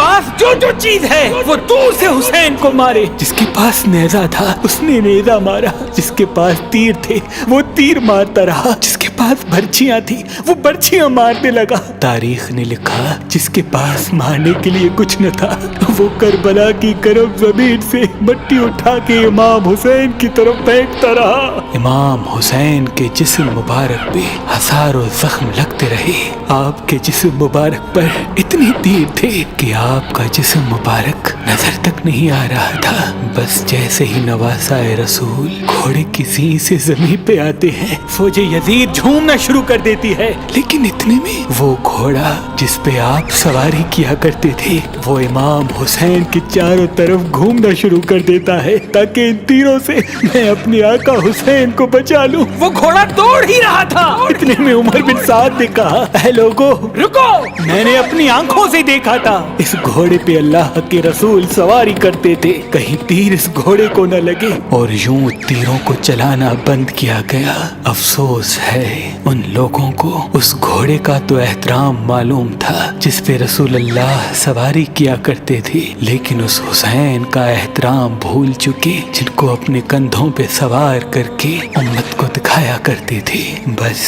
پاس جو جو چیز ہے وہ دور سے حسین کو مارے. جس کے پاس نیزہ تھا اس نے نیزہ مارا, جس کے پاس تیر تھے وہ تیر مارتا رہا, جس کے پاس برچیاں تھی وہ برچیاں مارنے لگا. تاریخ نے لکھا جس کے پاس مارنے کے لیے کچھ نہ تھا وہ کربلا کی گرم زمین سے مٹی اٹھا کے امام حسین کی طرف پھینکتا رہا. امام حسین کے جسم مبارک پہ ہزاروں زخم لگتے رہے. آپ کے جسم مبارک پر اتنے تیر تھے کہ آپ کا جسم مبارک نظر تک نہیں آ رہا تھا. بس جیسے ہی نواسائے رسول گھوڑے کی سین سے زمین پہ آتے ہیں فوج یزید جھومنا شروع کر دیتی ہے. لیکن اتنے میں وہ گھوڑا جس پہ آپ سواری کیا کرتے تھے وہ امام حسین کے چاروں طرف گھومنا شروع کر دیتا ہے تاکہ ان تیروں سے میں اپنے آقا حسین کو بچا لوں. وہ گھوڑا دوڑ ہی رہا تھا. اتنے میں عمر بن سعد نے کہا اے لوگو رکو, میں نے اپنی آنکھوں سے دیکھا تھا اس گھوڑے پہ اللہ کے رسول سواری کرتے تھے, کہیں تیر اس گھوڑے کو نہ لگے. اور یوں تیروں کو چلانا بند کیا گیا. افسوس ہے ان لوگوں کو اس گھوڑے کا تو احترام معلوم تھا جس پہ رسول اللہ سواری کیا کرتے تھے, لیکن اس حسین کا احترام بھول چکے جن کو اپنے کندھوں پہ سوار کر کے امت کو دکھایا کرتے تھے. بس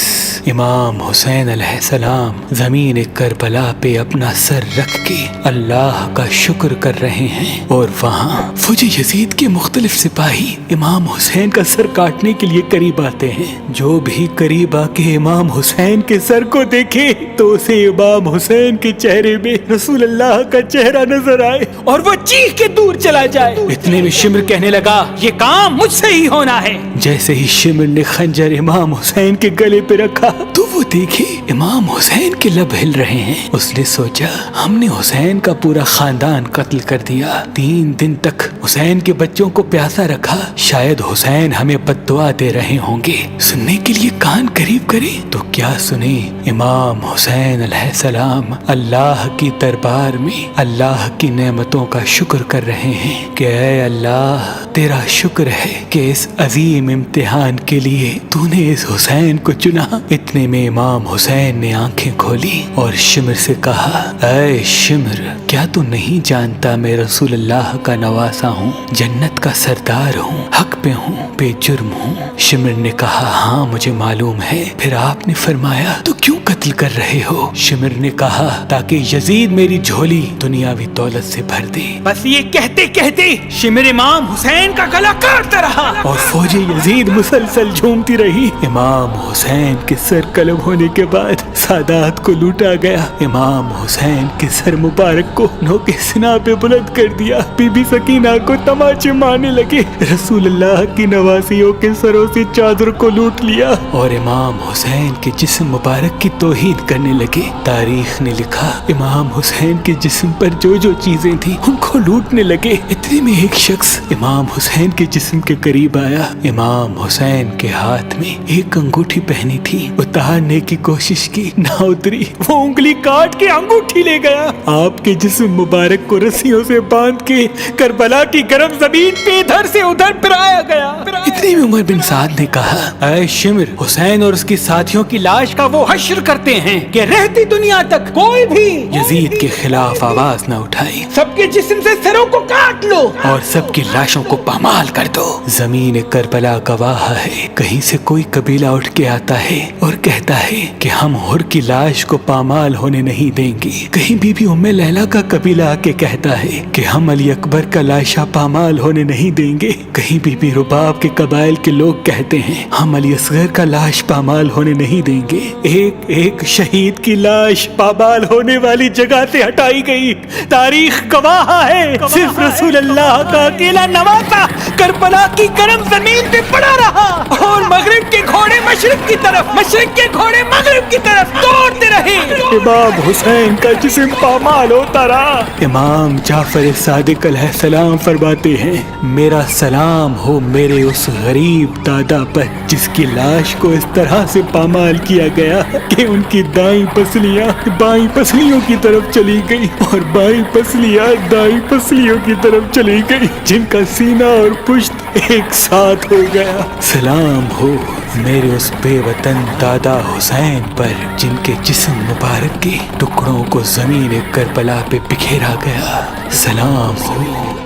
امام حسین علیہ السلام زمین کربلا پہ اپنا سر رکھ کے اللہ کا شکر کر رہے ہیں اور وہاں فوج یزید کے مختلف سپاہی امام حسین کا سر کاٹنے کے لیے قریب آتے ہیں. جو بھی قریب آ کے امام حسین کے سر کو دیکھے تو اسے امام حسین کے چہرے میں رسول اللہ کا چہرہ نظر آئے اور وہ چیخ کے دور چلا جائے. اتنے میں شمر کہنے لگا یہ کام مجھ سے ہی ہونا ہے. جیسے ہی شمر نے خنجر امام حسین کے گلے پہ رکھا تو وہ دیکھے امام حسین کے لب ہل رہے ہیں. اس نے سوچا ہم نے حسین کا پورا خاندان قتل کر دیا, 3 دن تک حسین کے بچوں کو پیاسا رکھا, شاید حسین ہمیں بد دعا دے رہے ہوں گے. سننے کے لیے کان قریب کرے تو کیا سنے, امام حسین علیہ السلام اللہ کی دربار میں اللہ کی نعمتوں کا شکر کر رہے ہیں کہ اے اللہ تیرا شکر ہے کہ اس عظیم امتحان کے لیے تو نے اس حسین کو چنا. اتنے میں امام حسین نے آنکھیں کھولی اور شمر سے کہا اے شمر کیا تو نہیں جانتا میں رسول اللہ کا نواسا ہوں, جنت کا سردار ہوں, حق پہ ہوں, بے جرم ہوں. شمر نے کہا ہاں مجھے معلوم ہے. پھر آپ نے فرمایا تو کیوں قتل کر رہے ہو؟ شمر نے کہا تاکہ یزید میری جھولی دنیاوی دولت سے بھر دے. بس یہ کہتے کہتے شمر امام حسین کا گلا کاٹتا رہا اور فوج یزید مسلسل جھومتی رہی. امام حسین کے سر قلم ہونے کے بعد سادات کو لوٹا گیا. امام حسین کے سر مبارک کو نوک سنا پہ بلند کر دیا. بی بی سکینہ کو تماچے مارنے لگے. رسول اللہ کی نواسیوں کے سروں سے چادر کو لوٹ لیا اور امام حسین کے جسم مبارک کی توہین کرنے لگے. تاریخ نے لکھا امام حسین کے جسم پر جو جو چیزیں تھیں ان کو لوٹنے لگے. اتنے میں ایک شخص امام حسین کے جسم کے قریب آیا. امام حسین کے ہاتھ میں ایک انگوٹھی پہنی تھی, اتارنے کی کوشش کی نہ اتری. وہ انگلی کاٹ کے انگوٹھی لے گیا. آپ کے جسم مبارک کو رسیوں سے باندھ کے کربلا کی گرم زمین پہ ادھر سے ادھر پھرایا گیا. اتنے میں عمر بن سعد نے کہا اے شمر حسین اور اس کے ساتھیوں کی لاش کا وہ حشر کرتے ہیں کہ رہتی دنیا تک کوئی بھی یزید کے خلاف آواز نہ اٹھائے. سب کے جسم سے سروں کو کاٹ لو اور سب کی لاشوں کو پامال کر دو. زمین کربلا گواہ ہے, کہیں سے کوئی قبیلہ اٹھ کے آتا ہے اور کہتا ہے کہ ہم حر کی لاش کو پامال ہونے نہیں دیں گے. کہیں بی بی ام لیلا کا قبیلہ آ کے کہتا ہے کہ ہم علی اکبر کا لاشا پامال ہونے نہیں دیں گے. کہیں بی بی رباب کے قبائل کے لوگ کہتے ہیں ہم علی اصغر کا لاش پامال ہونے نہیں دیں گے. ایک ایک شہید کی لاش پامال ہونے والی جگہ سے ہٹائی گئی. تاریخ گواہ ہے صرف رسول اللہ کا اکیلا نواسا کربلا کی گرم زمین پہ پڑا رہا اور مغرب کے گھوڑے مشرق کی طرف, مشرق کے گھوڑے مغرب کی طرف دوڑتے رہے. امام حسین کا جسم پامال ہوتا رہا. امام جعفر صادق علیہ السلام فرماتے ہیں میرا سلام ہو میرے اس غریب دادا پر جس کی لاش کو اس طرح سے پامال کیا گیا کہ ان کی دائیں پسلیاں بائیں پسلیوں کی طرف چلی گئی اور بائیں پسلیاں دائیں پسلیوں کی طرف چلی گئی, جن کا سینہ اور پشت ایک ساتھ ہو گیا. سلام ہو میرے اس بے وطن دادا حسین پر جن کے جسم مبارک کے ٹکڑوں کو زمین کربلا پہ بکھیرا گیا، سلام ہو،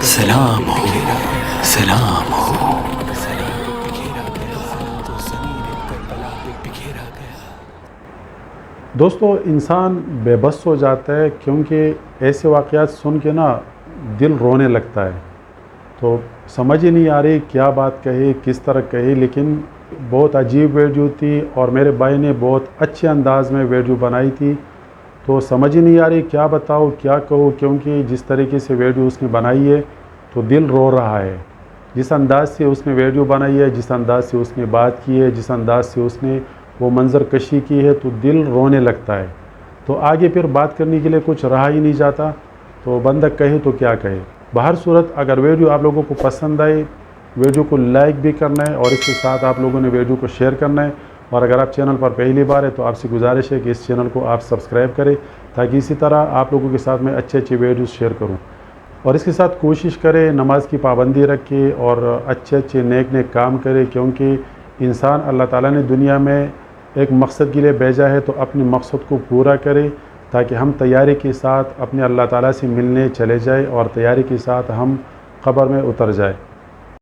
سلام ہو، سلام ہو۔ دوستو، انسان بے بس ہو جاتا ہے کیونکہ ایسے واقعات سن کے نا دل رونے لگتا ہے، تو سمجھ ہی نہیں آ رہی کیا بات کہے، کس طرح کہے، لیکن بہت عجیب ویڈیو تھی اور میرے بھائی نے بہت اچھے انداز میں ویڈیو بنائی تھی، تو سمجھ ہی نہیں آ رہی کیا بتاؤ کیا کہوں، کیونکہ جس طریقے سے ویڈیو اس نے بنائی ہے تو دل رو رہا ہے۔ جس انداز سے اس نے ویڈیو بنائی ہے، جس انداز سے اس نے بات کی ہے، جس انداز سے اس نے وہ منظر کشی کی ہے، تو دل رونے لگتا ہے۔ تو آگے پھر بات کرنے کے لیے کچھ رہا ہی نہیں جاتا، تو بندہ کہے تو کیا کہے۔ بہر صورت اگر ویڈیو آپ لوگوں کو پسند آئے، ویڈیو کو لائک بھی کرنا ہے اور اس کے ساتھ آپ لوگوں نے ویڈیو کو شیئر کرنا ہے، اور اگر آپ چینل پر پہلی بار ہے تو آپ سے گزارش ہے کہ اس چینل کو آپ سبسکرائب کریں، تاکہ اسی طرح آپ لوگوں کے ساتھ میں اچھے اچھے ویڈیوز شیئر کروں۔ اور اس کے ساتھ کوشش کرے نماز کی پابندی رکھے اور اچھے اچھے نیک نیک کام کرے، کیونکہ انسان اللہ تعالیٰ نے دنیا میں ایک مقصد کے لیے بھیجا ہے، تو اپنے مقصد کو پورا کرے تاکہ ہم تیاری کے ساتھ اپنے اللہ تعالیٰ سے ملنے چلے جائیں اور تیاری کے ساتھ ہم قبر میں اتر جائیں۔